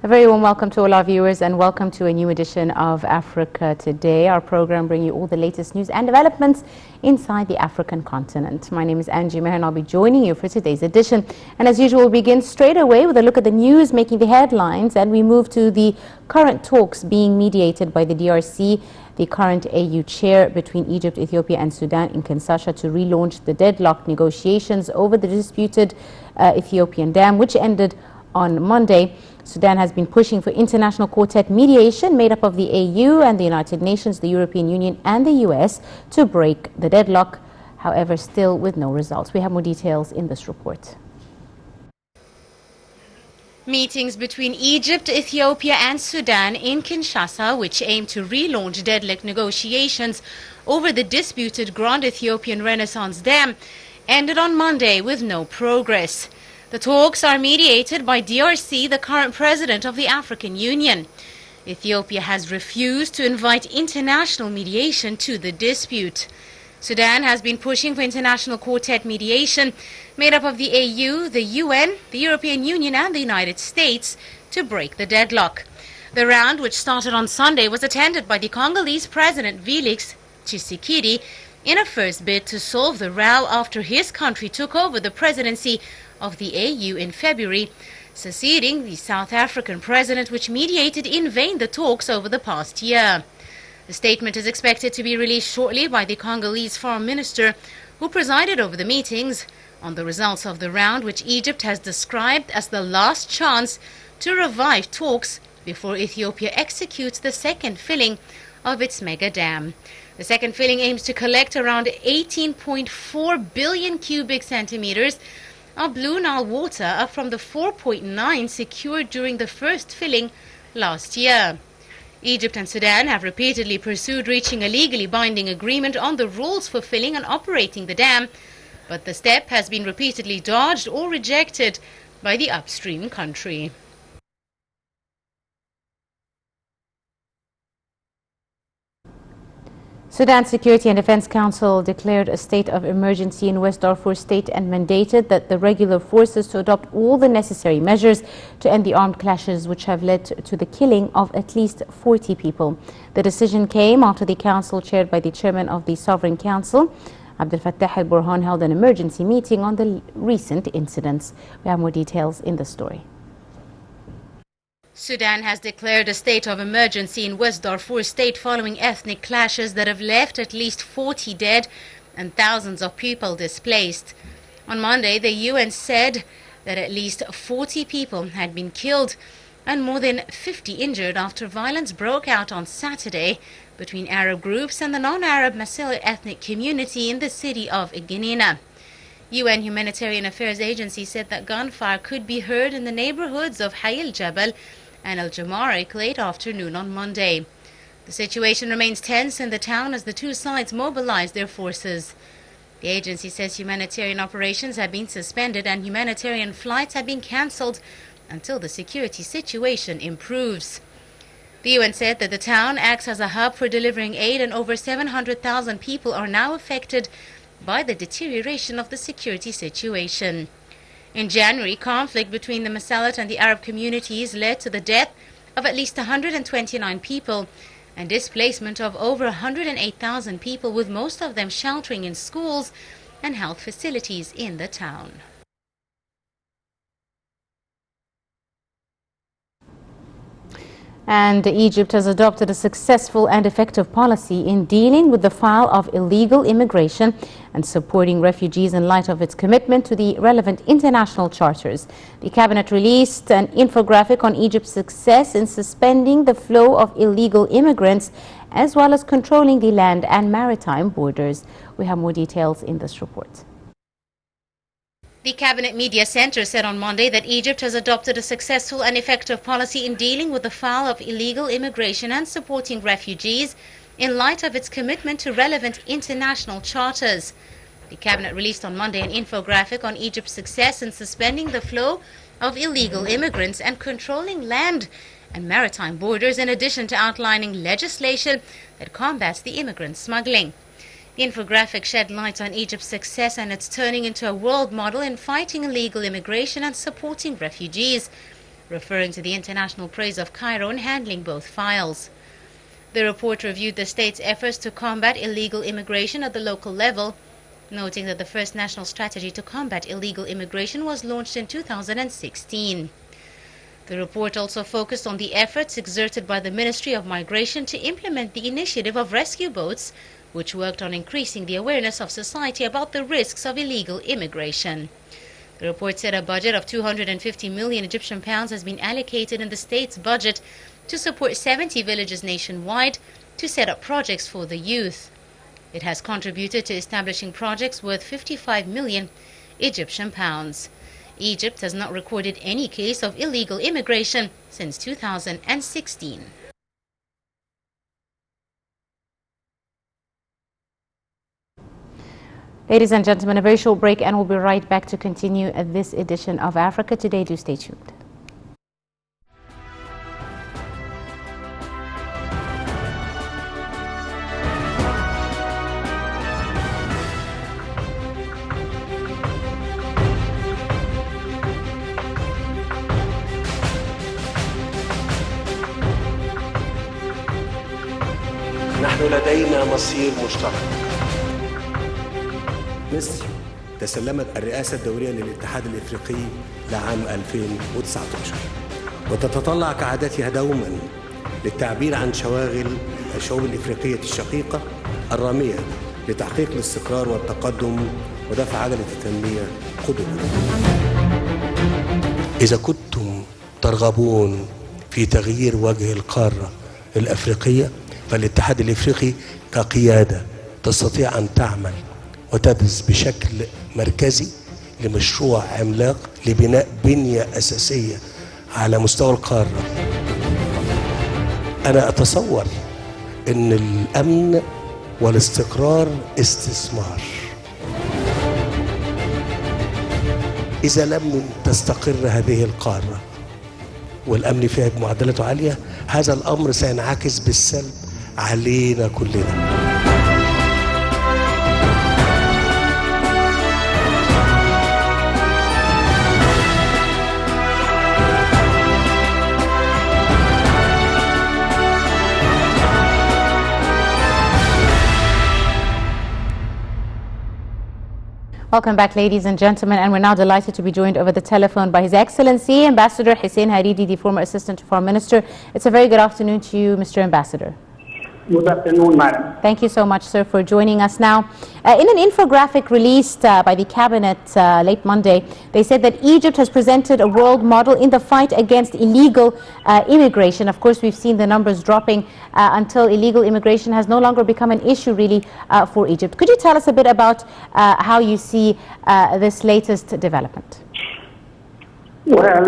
A very warm welcome to all our viewers and welcome to a new edition of Africa Today. Our program bringing you all the latest news and developments inside the African continent. My name is Angie Meher and I'll be joining you for today's edition. And as usual, we'll begin straight away with a look at the news making the headlines, and we move to the current talks being mediated by the DRC, the current AU chair, between Egypt, Ethiopia and Sudan in Kinshasa to relaunch the deadlocked negotiations over the disputed Ethiopian dam, which ended on Monday. Sudan has been pushing for international quartet mediation made up of the AU and the United Nations, the European Union and the US to break the deadlock, however, still with no results. We have more details in this report. Meetings between Egypt, Ethiopia and Sudan in Kinshasa, which aim to relaunch deadlocked negotiations over the disputed Grand Ethiopian Renaissance Dam, ended on Monday with no progress. The talks are mediated by DRC, the current president of the African Union. Ethiopia has refused to invite international mediation to the dispute. Sudan has been pushing for international quartet mediation made up of the AU, the UN, the European Union and the United States to break the deadlock. The round, which started on Sunday, was attended by the Congolese President Felix Tshisekedi in a first bid to solve the row after his country took over the presidency of the AU in February, succeeding the South African president, which mediated in vain the talks over the past year. The statement is expected to be released shortly by the Congolese foreign minister, who presided over the meetings on the results of the round, which Egypt has described as the last chance to revive talks before Ethiopia executes the second filling of its mega dam. The second filling aims to collect around 18.4 billion cubic centimeters of Blue Nile water, up from the 4.9 secured during the first filling last year. Egypt and Sudan have repeatedly pursued reaching a legally binding agreement on the rules for filling and operating the dam, but the step has been repeatedly dodged or rejected by the upstream country. Sudan Security and Defense Council declared a state of emergency in West Darfur state and mandated that the regular forces to adopt all the necessary measures to end the armed clashes which have led to the killing of at least 40 people. The decision came after the council, chaired by the chairman of the Sovereign Council, Abdel Fattah al-Burhan, held an emergency meeting on the recent incidents. We have more details in the story. Sudan has declared a state of emergency in West Darfur state following ethnic clashes that have left at least 40 dead and thousands of people displaced. On Monday, the UN said that at least 40 people had been killed and more than 50 injured after violence broke out on Saturday between Arab groups and the non-Arab Masalit ethnic community in the city of Ignina. UN Humanitarian Affairs Agency said that gunfire could be heard in the neighborhoods of Hayy al-Jabal and Al-Jamarik late afternoon on Monday. The situation remains tense in the town as the two sides mobilize their forces. The agency says humanitarian operations have been suspended and humanitarian flights have been cancelled until the security situation improves. The UN said that the town acts as a hub for delivering aid and over 700,000 people are now affected by the deterioration of the security situation. In January, conflict between the Masalit and the Arab communities led to the death of at least 129 people and displacement of over 108,000 people, with most of them sheltering in schools and health facilities in the town. And Egypt has adopted a successful and effective policy in dealing with the file of illegal immigration and supporting refugees in light of its commitment to the relevant international charters. The cabinet released an infographic on Egypt's success in suspending the flow of illegal immigrants as well as controlling the land and maritime borders. We have more details in this report. The Cabinet Media Center said on Monday that Egypt has adopted a successful and effective policy in dealing with the file of illegal immigration and supporting refugees in light of its commitment to relevant international charters. The Cabinet released on Monday an infographic on Egypt's success in suspending the flow of illegal immigrants and controlling land and maritime borders, in addition to outlining legislation that combats the immigrant smuggling. The infographic shed light on Egypt's success and its turning into a world model in fighting illegal immigration and supporting refugees. referring to the international praise of Cairo in handling both files. The report reviewed the state's efforts to combat illegal immigration at the local level, noting that the first national strategy to combat illegal immigration was launched in 2016. The report also focused on the efforts exerted by the Ministry of Migration to implement the initiative of rescue boats, which worked on increasing the awareness of society about the risks of illegal immigration. The report said a budget of 250 million Egyptian pounds has been allocated in the state's budget to support 70 villages nationwide to set up projects for the youth. It has contributed to establishing projects worth 55 million Egyptian pounds. Egypt has not recorded any case of illegal immigration since 2016. Ladies and gentlemen, a very short break and we'll be right back to continue this edition of Africa Today. Do stay tuned. نحن لدينا مصير مشترك. مصر تسلمت الرئاسة الدورية للاتحاد الإفريقي لعام 2019 وتتطلع كعادتها دوما للتعبير عن شواغل الشعوب الإفريقية الشقيقة الرامية لتحقيق الاستقرار والتقدم ودفع عجلة التنمية قدما. إذا كنتم ترغبون في تغيير وجه القارة الأفريقية فالاتحاد الإفريقي كقيادة تستطيع أن تعمل وتدرس بشكل مركزي لمشروع عملاق لبناء بنية أساسية على مستوى القارة. أنا أتصور أن الأمن والاستقرار استثمار. إذا لم تستقر هذه القارة والأمن فيها بمعدلاته عالية، هذا الأمر سينعكس بالسلب علينا كلنا. Welcome back, ladies and gentlemen, and we're now delighted to be joined over the telephone by His Excellency Ambassador Hussein Hariri, the former Assistant to Foreign Minister. It's a very good afternoon to you, Mr. Ambassador. Good afternoon, madam. Thank you so much, sir, for joining us now. In an infographic released by the Cabinet late Monday, they said that Egypt has presented a world model in the fight against illegal immigration. Of course, we've seen the numbers dropping until illegal immigration has no longer become an issue, really, for Egypt. Could you tell us a bit about how you see this latest development? Well,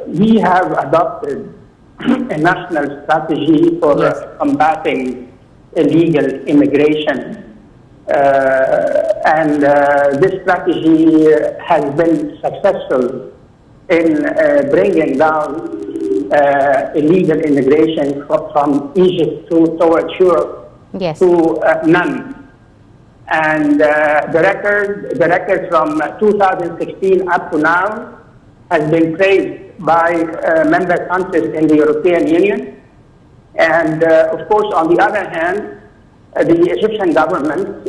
we have adopted a national strategy for combating illegal immigration. And this strategy has been successful in bringing down illegal immigration from Egypt towards Europe to none. And the record from 2016 up to now has been praised by member countries in the European Union. And of course, on the other hand, the Egyptian government,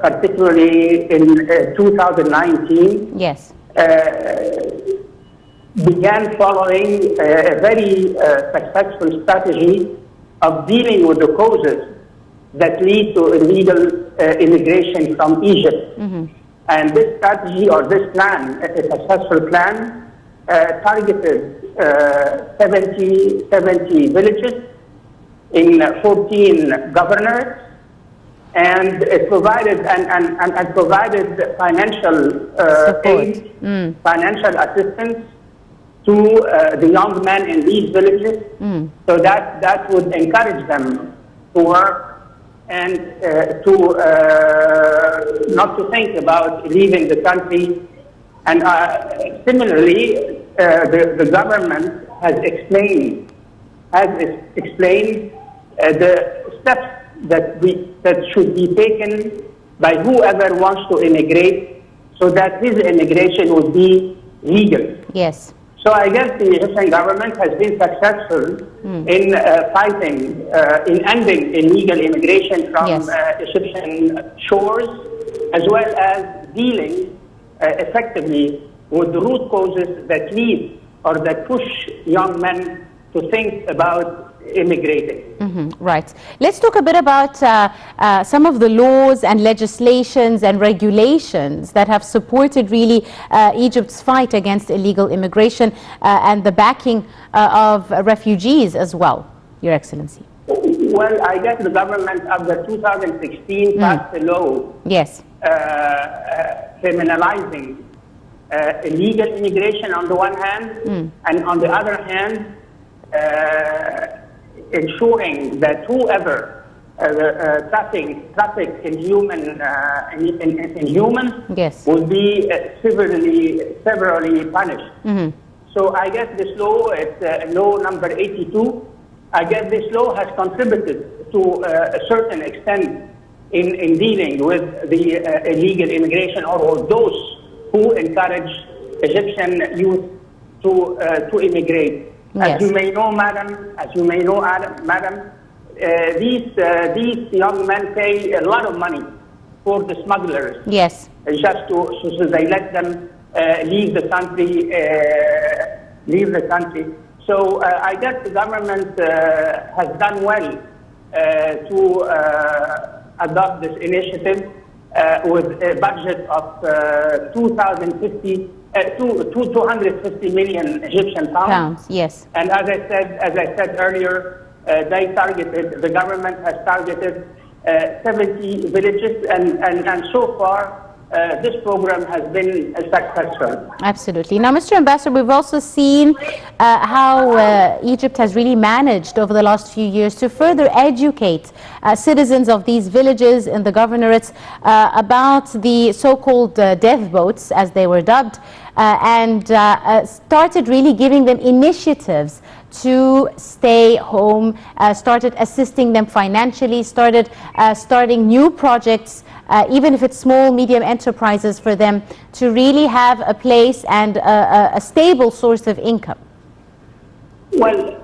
particularly in 2019, began following a very successful strategy of dealing with the causes that lead to illegal immigration from Egypt. And this strategy, or this plan, a successful plan, targeted 70 villages in 14 governors, and it provided and provided financial aid, financial assistance to the young men in these villages, so that would encourage them to work and to not to think about leaving the country. And similarly, the government has explained the steps that should be taken by whoever wants to immigrate, so that his immigration would be legal. Yes. So I guess the Egyptian government has been successful in fighting, in ending illegal immigration from Yes. Egyptian shores, as well as dealing effectively with the root causes that lead or that push young men to think about immigrating. Right. Let's talk a bit about some of the laws and legislations and regulations that have supported really Egypt's fight against illegal immigration and the backing of refugees as well, Your Excellency. Well, I guess the government after 2016 passed a law Yes. criminalizing illegal immigration on the one hand, and on the other hand, ensuring that whoever traffic in humans Yes. will be severely punished. So I guess this law is law number 82. I guess this law has contributed to a certain extent in dealing with the illegal immigration or those who encourage Egyptian youth to immigrate. Yes. As you may know, madam, these young men pay a lot of money for the smugglers. Yes. Just so they let them leave the country. So I guess the government has done well to adopt this initiative with a budget of 250 million Egyptian pounds. Yes. And as I said earlier, the government has targeted 70 villages, and so far this program has been successful. Absolutely. Now, Mr. Ambassador, we've also seen how Egypt has really managed over the last few years to further educate citizens of these villages in the governorates about the so-called death boats, as they were dubbed, and started really giving them initiatives to stay home, started assisting them financially, started starting new projects, even if it's small, medium enterprises for them, to really have a place and a stable source of income? Well,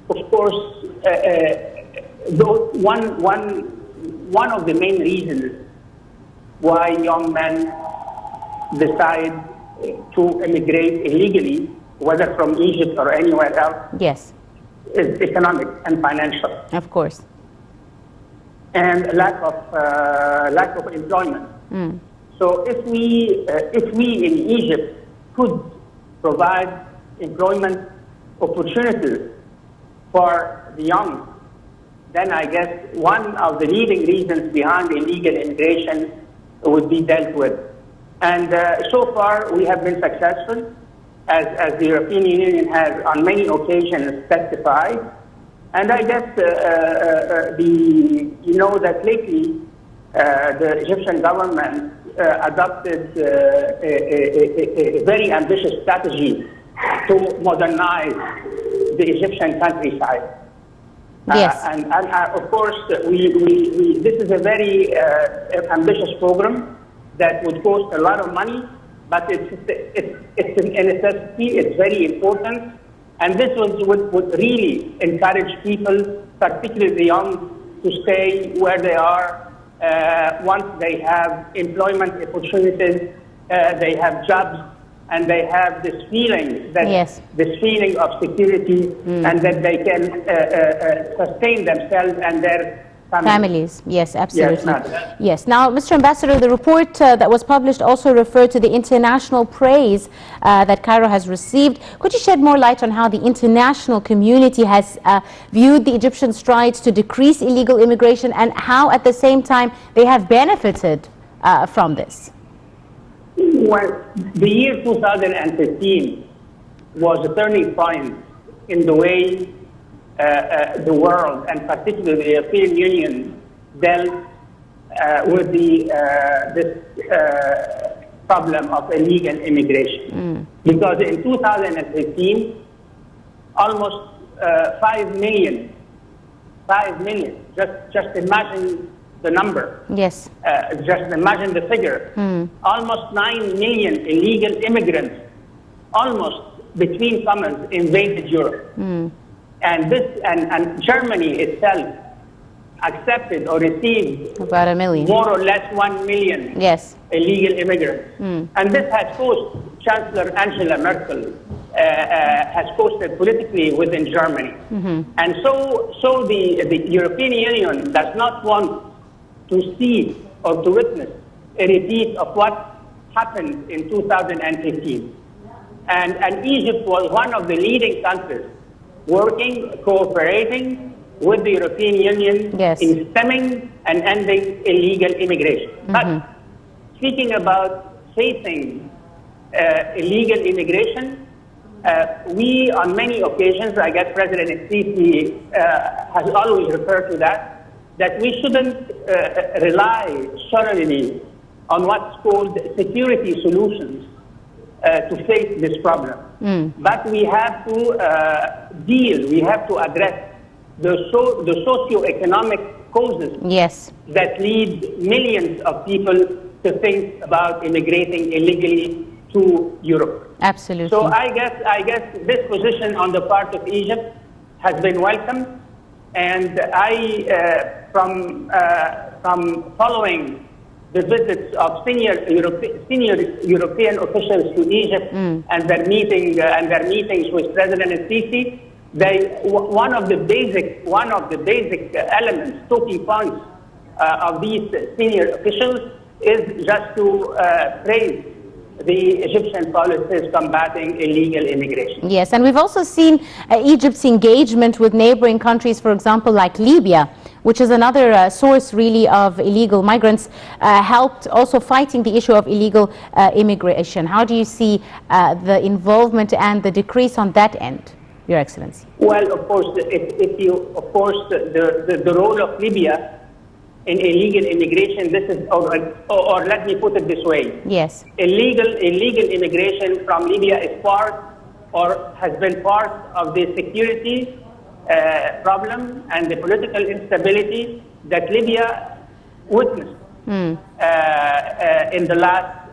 of course, one of the main reasons why young men decide to immigrate illegally, whether from Egypt or anywhere else, Yes. is economic and financial, Of course. and lack of employment. So if we in Egypt could provide employment opportunities for the young, then I guess one of the leading reasons behind illegal immigration would be dealt with. And so far we have been successful, as the European Union has on many occasions testified. And I guess that lately the Egyptian government adopted a very ambitious strategy to modernize the Egyptian countryside. Yes. And of course, this is a very ambitious program that would cost a lot of money, but it's a necessity. It's very important, and this would really encourage people, particularly the young, to stay where they are. Once they have employment opportunities, they have jobs, and they have this feeling that Yes. this feeling of security, and that they can sustain themselves and their Families, yes, absolutely. Yes, madam. Yes. Now, Mr. Ambassador, the report that was published also referred to the international praise that Cairo has received. Could you shed more light on how the international community has viewed the Egyptian strides to decrease illegal immigration, and how at the same time they have benefited from this? Well, the year 2015 was a turning point in the way the world, and particularly the European Union, dealt with this problem of illegal immigration. Because in 2015, almost 5 million, just imagine the number. Yes. Just imagine the figure. Almost 9 million illegal immigrants, almost between commas, invaded Europe. And this and Germany itself accepted or received About 1 million. more or less 1 million Yes. illegal immigrants. And this has caused Chancellor Angela Merkel has caused it politically within Germany. And so the European Union does not want to see or to witness a repeat of what happened in 2015. And Egypt was one of the leading countries working, cooperating with the European Union Yes. in stemming and ending illegal immigration. But speaking about facing illegal immigration, we on many occasions, I guess President Sisi has always referred to that we shouldn't rely solely on what's called security solutions to face this problem. But we have to we have to address the socio-economic causes Yes. that lead millions of people to think about immigrating illegally to Europe. Absolutely. So I guess this position on the part of Egypt has been welcomed, and from following the visits of senior European officials to Egypt and their meetings with President Sisi, one of the basic elements, talking points of these senior officials is just to praise the Egyptian policies combating illegal immigration. Yes, and we've also seen Egypt's engagement with neighboring countries, for example, like Libya, which is another source really of illegal migrants, helped also fighting the issue of illegal immigration. How do you see the involvement and the decrease on that end, Your Excellency? Well, of course, the role of Libya in illegal immigration, this is, or let me put it this way. Yes. Illegal immigration from Libya is part or has been part of the security problem and the political instability that Libya witnessed in the last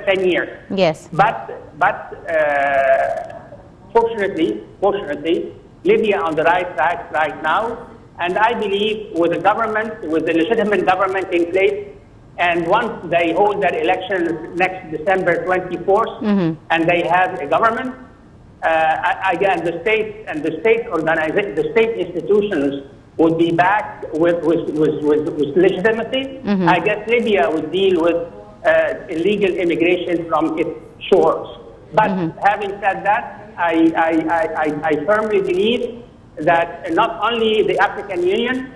10 years. Yes. But fortunately, Libya on the right track right now. And I believe with the legitimate government in place, and once they hold their elections next December 24th, and they have a government, again, the state and the state institutions would be back with legitimacy. I guess Libya would deal with illegal immigration from its shores. But having said that, I firmly believe that not only the African Union,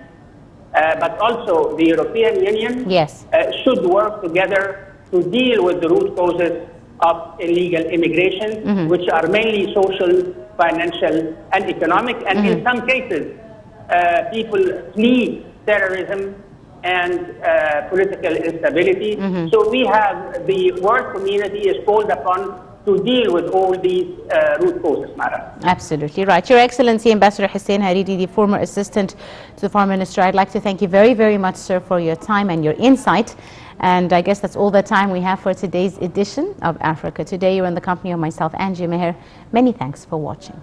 but also the European Union Yes. should work together to deal with the root causes of illegal immigration, which are mainly social, financial, and economic. And in some cases, people flee terrorism and political instability. So we have, the world community is called upon to deal with all these root causes, madam. Absolutely right. Your Excellency, Ambassador Hussein Hariri, the former assistant to the Foreign Minister, I'd like to thank you very, very much, sir, for your time and your insight. And I guess that's all the time we have for today's edition of Africa Today. You're in the company of myself, Angie Meher. Many thanks for watching.